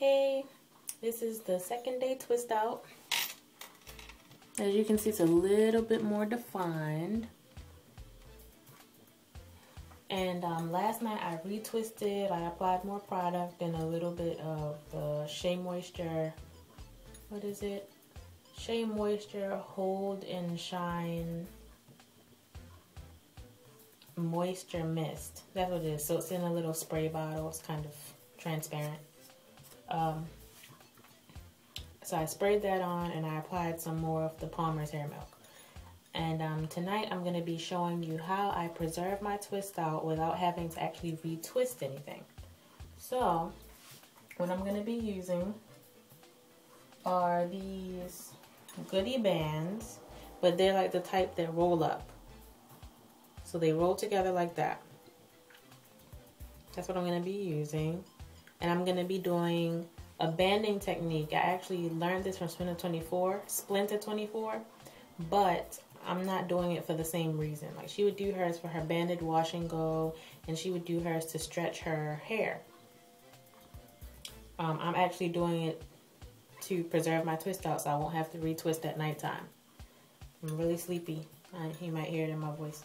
Hey, this is the second day twist out. As you can see, it's a little bit more defined. And last night I retwisted, I applied more product and a little bit of the Shea Moisture, what is it? Shea Moisture Hold and Shine Moisture Mist. That's what it is. So it's in a little spray bottle. It's kind of transparent. So I sprayed that on and I applied some more of the Palmer's Hair Milk. And tonight I'm going to be showing you how I preserve my twist out without having to actually retwist anything. So what I'm going to be using are these goodie bands, but they're like the type that roll up. So they roll together like that. That's what I'm going to be using. And I'm going to be doing a banding technique. I actually learned this from Splinter 24, but I'm not doing it for the same reason. Like, she would do hers for her banded wash and go, and she would do hers to stretch her hair. I'm actually doing it to preserve my twist out so I won't have to retwist at nighttime. I'm really sleepy. You might hear it in my voice.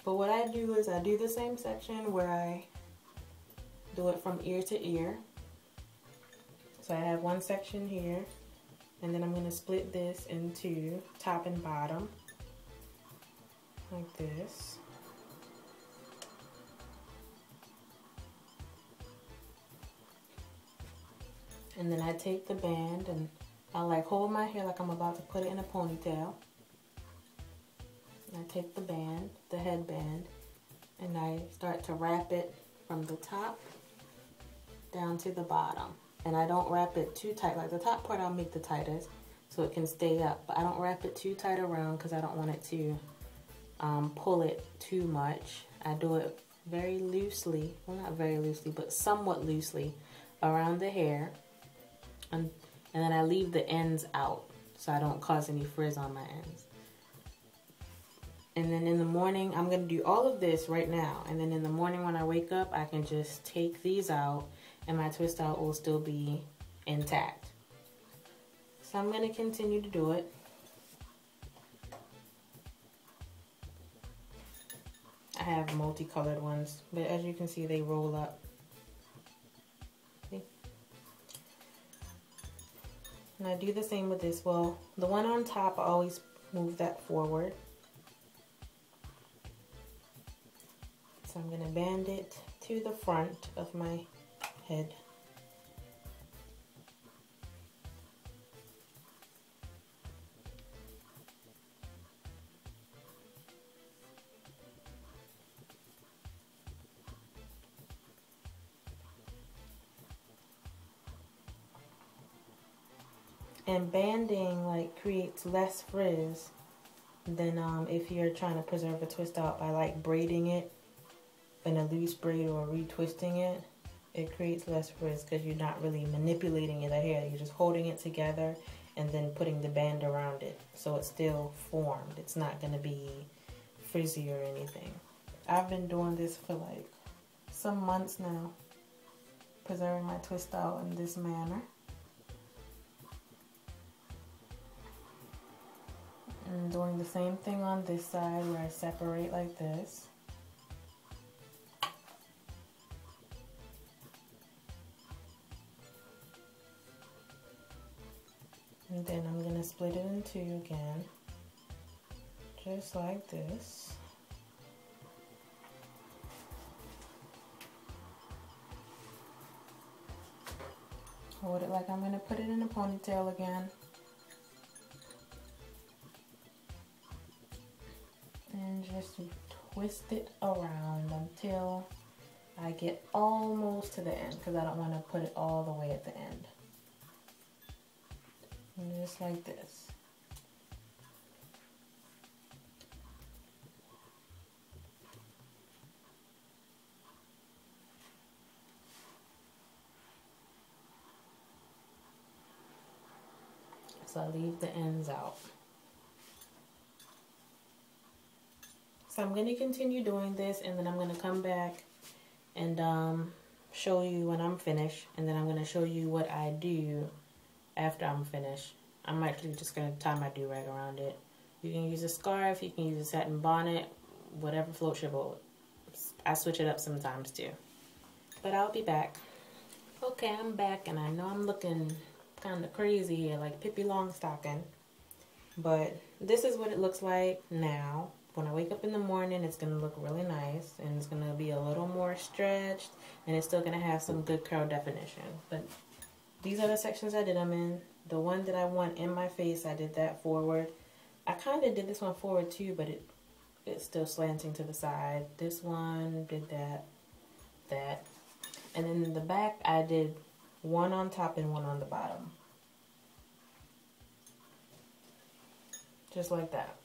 But what I do is I do the same section where I do it from ear to ear. So I have one section here, and then I'm going to split this into top and bottom, like this. And then I take the band and I like hold my hair like I'm about to put it in a ponytail. I take the band, the headband, and I start to wrap it from the top down to the bottom. And I don't wrap it too tight. Like the top part I'll make the tightest so it can stay up. But I don't wrap it too tight around because I don't want it to pull it too much. I do it very loosely, well not very loosely, but somewhat loosely around the hair. And then I leave the ends out so I don't cause any frizz on my ends. And then in the morning, I'm going to do all of this right now. And then in the morning when I wake up, I can just take these out and my twist out will still be intact. So I'm going to continue to do it. I have multicolored ones, but as you can see, they roll up. See? And I do the same with this. Well, the one on top, I always move that forward. So I'm going to band it to the front of my head. And banding like creates less frizz than if you're trying to preserve a twist out by like braiding it in a loose braid or retwisting it. It creates less frizz because you're not really manipulating the hair. You're just holding it together and then putting the band around it. So it's still formed. It's not going to be frizzy or anything. I've been doing this for like some months now. Preserving my twist out in this manner. And doing the same thing on this side where I separate like this. And then I'm going to split it in two again, just like this. Hold it like I'm going to put it in a ponytail again. And just twist it around until I get almost to the end, because I don't want to put it all the way at the end. And just like this. So I leave the ends out. So I'm going to continue doing this, and then I'm going to come back and show you when I'm finished, and then I'm going to show you what I do after I'm finished. I'm actually just going to tie my do-rag around it. You can use a scarf, you can use a satin bonnet, whatever floats your boat. I switch it up sometimes too. But I'll be back. Okay, I'm back, and I know I'm looking kind of crazy here, like Pippi Longstocking. But this is what it looks like now. When I wake up in the morning, it's going to look really nice, and it's going to be a little more stretched, and it's still going to have some good curl definition. But these are the sections I did them in. The one that I want in my face, I did that forward. I kind of did this one forward too, but it's still slanting to the side. This one did that. And then in the back, I did one on top and one on the bottom. Just like that.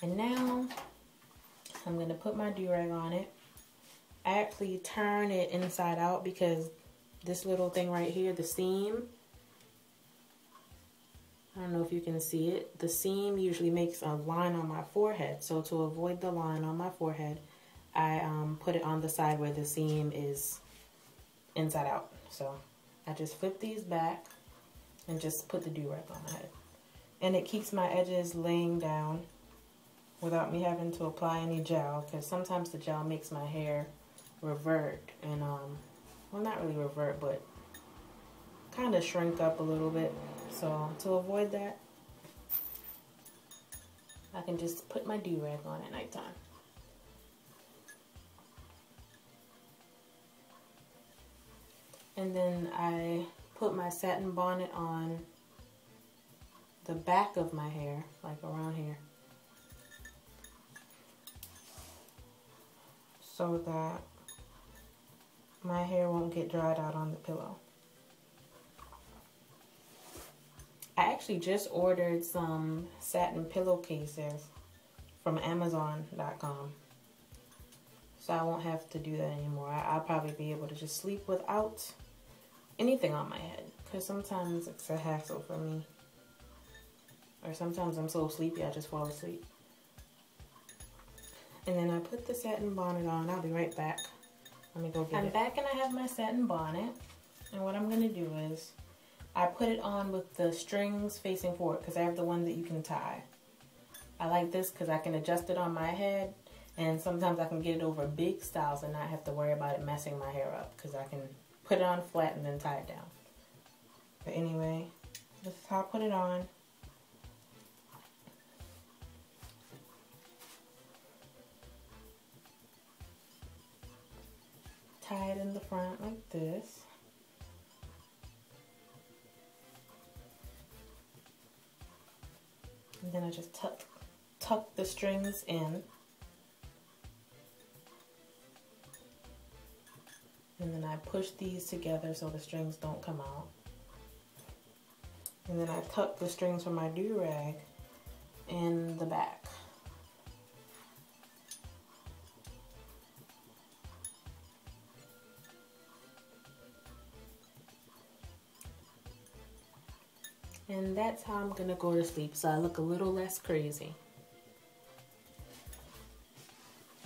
And now, I'm going to put my do-rag on it. I actually turn it inside out because this little thing right here, the seam, I don't know if you can see it. The seam usually makes a line on my forehead. So to avoid the line on my forehead, I put it on the side where the seam is inside out. So I just flip these back and just put the do-rag on my head. And it keeps my edges laying down without me having to apply any gel, because sometimes the gel makes my hair revert and well, not really revert, but kind of shrink up a little bit. So to avoid that, I can just put my do-rag on at nighttime. And then I put my satin bonnet on the back of my hair, like around here, so that my hair won't get dried out on the pillow. I actually just ordered some satin pillowcases from Amazon.com, so I won't have to do that anymore. I'll probably be able to just sleep without anything on my head, because sometimes it's a hassle for me. Or sometimes I'm so sleepy I just fall asleep. And then I put the satin bonnet on. I'll be right back. Let me go get it. I'm back and I have my satin bonnet. And what I'm going to do is I put it on with the strings facing forward, because I have the one that you can tie. I like this because I can adjust it on my head, and sometimes I can get it over big styles and not have to worry about it messing my hair up, because I can put it on flat and then tie it down. But anyway, this is how I put it on. Tie it in the front like this. And then I just tuck the strings in. And then I push these together so the strings don't come out. And then I tuck the strings from my do-rag in the back. And that's how I'm gonna go to sleep, so I look a little less crazy.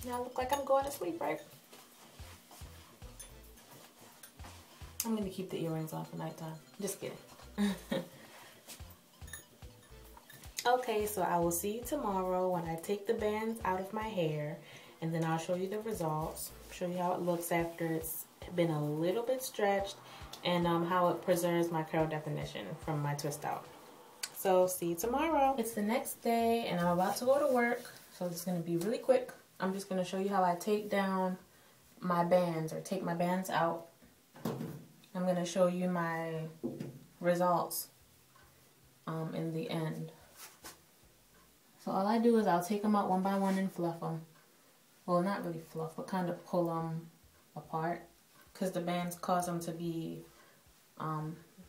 Now I look like I'm going to sleep, right? I'm gonna keep the earrings on for nighttime. Just kidding. Okay, so I will see you tomorrow when I take the bands out of my hair, and then I'll show you the results, show you how it looks after it's been a little bit stretched, and how it preserves my curl definition from my twist out. So see you tomorrow. It's the next day and I'm about to go to work, so it's going to be really quick. I'm just going to show you how I take down my bands, or take my bands out. I'm going to show you my results in the end. So all I do is I'll take them out one by one and fluff them. Well, not really fluff, but kind of pull them apart, because the bands cause them to be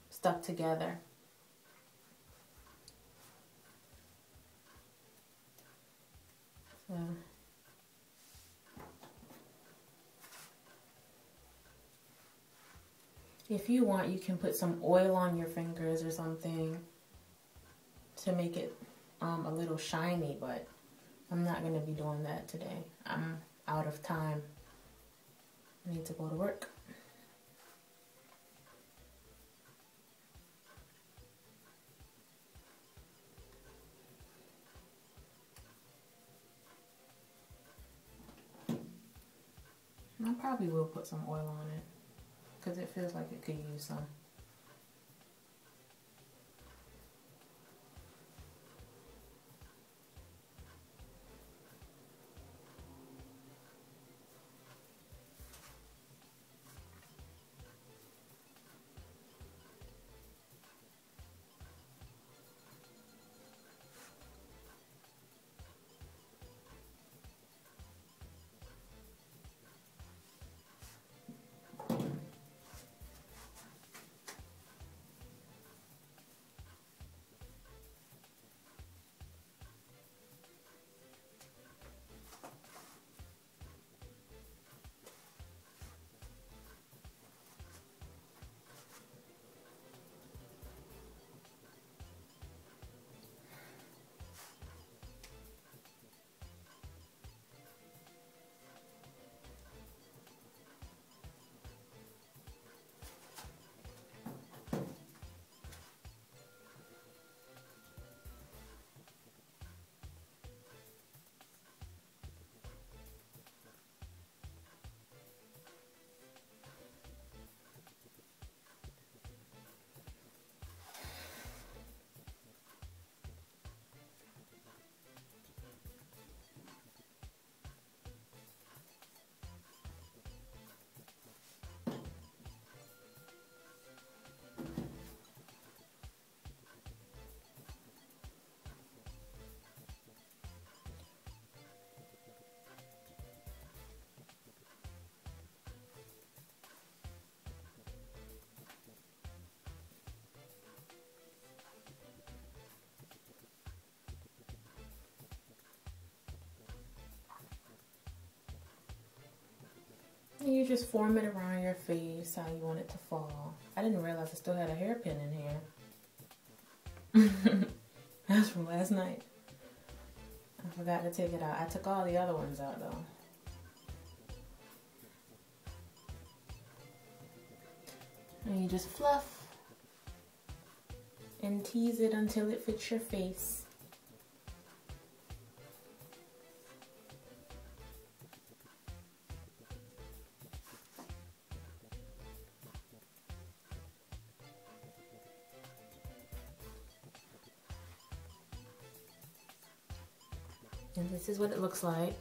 stuck together. So if you want, you can put some oil on your fingers or something to make it a little shiny, but I'm not going to be doing that today. I'm out of time. I need to go to work. probably will put some oil on it because it feels like it could use some. And you just form it around your face how you want it to fall. I didn't realize I still had a hairpin in here. That's from last night. I forgot to take it out. I took all the other ones out though. And you just fluff and tease it until it fits your face. And this is what it looks like.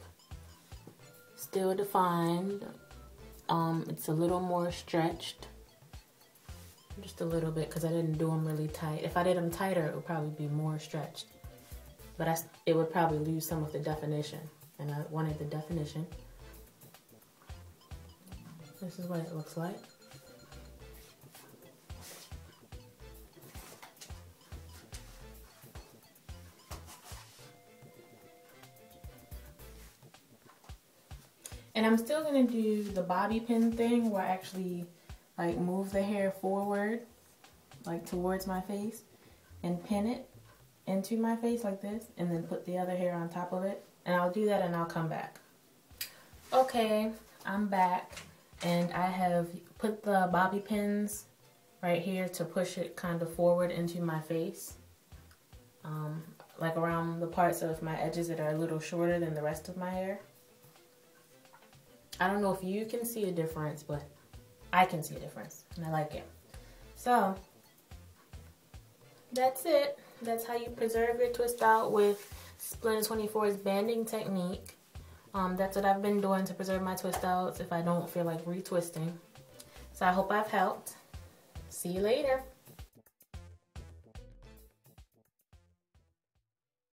Still defined. It's a little more stretched. Just a little bit because I didn't do them really tight. If I did them tighter, it would probably be more stretched. But it would probably lose some of the definition. And I wanted the definition. This is what it looks like. And I'm still gonna do the bobby pin thing where I actually like move the hair forward, like towards my face, and pin it into my face like this, and then put the other hair on top of it. And I'll do that and I'll come back. Okay, I'm back, and I have put the bobby pins right here to push it kind of forward into my face. Like around the parts of my edges that are a little shorter than the rest of my hair. I don't know if you can see a difference, but I can see a difference, and I like it. So, that's it. That's how you preserve your twist out with Splendid 24's banding technique. That's what I've been doing to preserve my twist outs if I don't feel like retwisting. So I hope I've helped. See you later.